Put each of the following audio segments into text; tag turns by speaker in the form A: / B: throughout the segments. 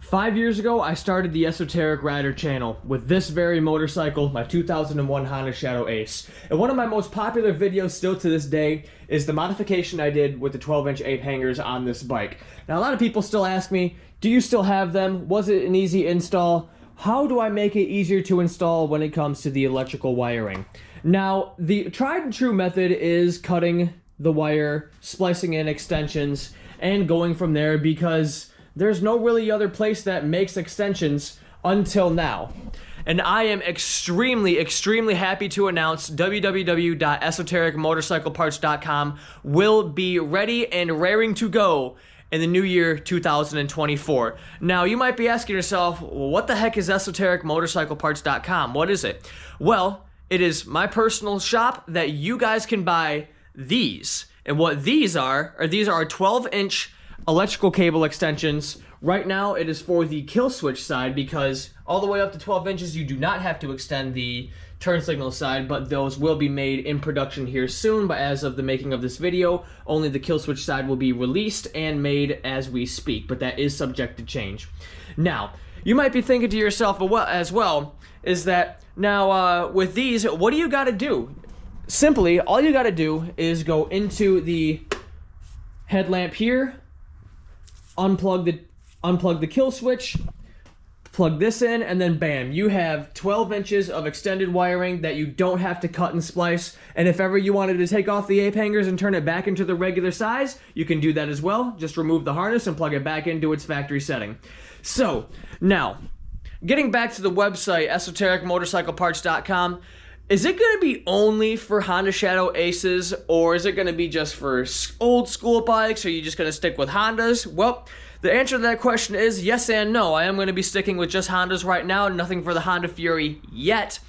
A: 5 years ago, I started the Esoteric Rider channel with this very motorcycle, my 2001 Honda Shadow Ace. And one of my most popular videos still to this day is the modification I did with the 12-inch ape hangers on this bike. Now, a lot of people still ask me, do you still have them? Was it an easy install? How do I make it easier to install when it comes to the electrical wiring? Now, the tried and true method is cutting the wire, splicing in extensions, and going from there, because there's no really other place that makes extensions until now. And I am extremely happy to announce www.esotericmotorcycleparts.com will be ready and raring to go in the new year 2024. Now, you might be asking yourself, well, what the heck is esotericmotorcycleparts.com? What is it? Well, it is my personal shop that you guys can buy these. And what these are 12-inch electrical cable extensions. Right now it is for the kill switch side, because all the way up to 12 inches you do not have to extend the turn signal side, but those will be made in production here soon. But as of the making of this video, only the kill switch side will be released and made as we speak, but that is subject to change. Now, you might be thinking to yourself as well, is that now with these, what do you got to do? Simply, all you got to do is go into the headlamp here, unplug the kill switch, plug this in, and then bam, you have 12 inches of extended wiring that you don't have to cut and splice. And if ever you wanted to take off the ape hangers and turn it back into the regular size, you can do that as well. Just remove the harness and plug it back into its factory setting. So, now, getting back to the website, esotericmotorcycleparts.com, is it going to be only for Honda Shadow Aces, or is it going to be just for old school bikes? Or are you just going to stick with Hondas? Well, the answer to that question is yes and no. I am going to be sticking with just Hondas right now, nothing for the Honda Fury yet.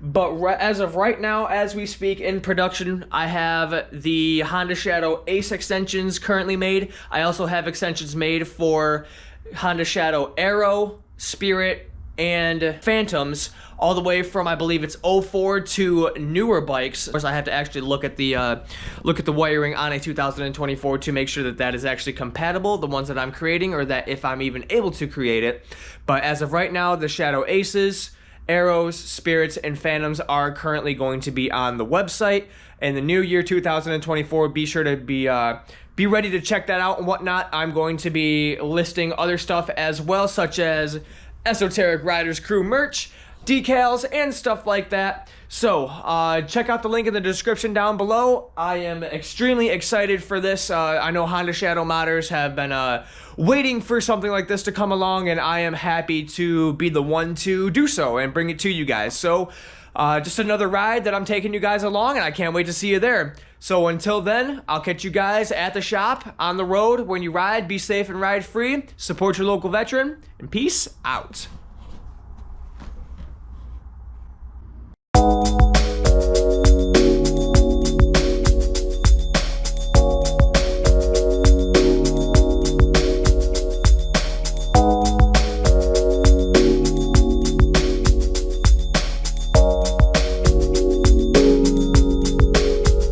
A: But as of right now, as we speak in production, I have the Honda Shadow Ace extensions currently made. I also have extensions made for Honda Shadow Aero, Spirit, and Phantoms, all the way from, I believe it's 04 to newer bikes. Of course, I have to actually look at the wiring on a 2024 to make sure that that is actually compatible, the ones that I'm creating, or that if I'm even able to create it. But as of right now, the Shadow Aces, Arrows, Spirits, and Phantoms are currently going to be on the website. In the new year 2024, be sure to be ready to check that out and whatnot. I'm going to be listing other stuff as well, such as Esoteric Riders Crew merch, decals, and stuff like that. So, check out the link in the description down below. I am extremely excited for this. I know Honda Shadow modders have been waiting for something like this to come along, and I am happy to be the one to do so and bring it to you guys. So, just another ride that I'm taking you guys along, and I can't wait to see you there. So until then, I'll catch you guys at the shop, on the road. When you ride, be safe and ride free. Support your local veteran, and peace out.